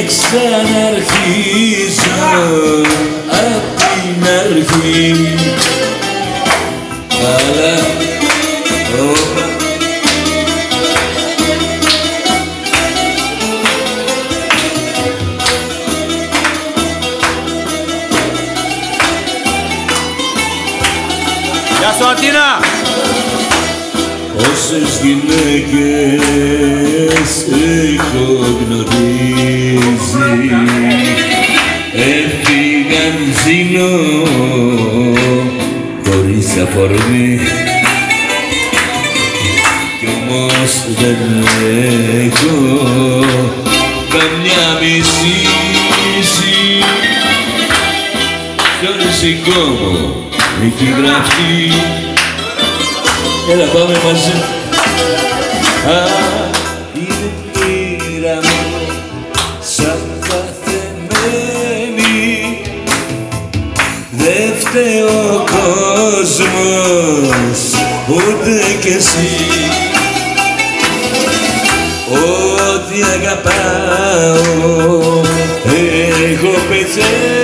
ξαναρχίζω απ' την αρχή. Αλλά Γεια σου Αντίνα! όσες γυναίκες έχω γνωρίζει έφυγαν ζήνω χωρίς αφορμή κι όμως δεν έχω καμιά μισήση στο ρησικό μου έχει γραφτεί. Έλα πάμε μαζί. Είναι μοίρα μου σαν παθεμένη, δε φταίει ο κόσμος ούτε κι εσύ. Ό,τι αγαπάω έχω πεθαίνει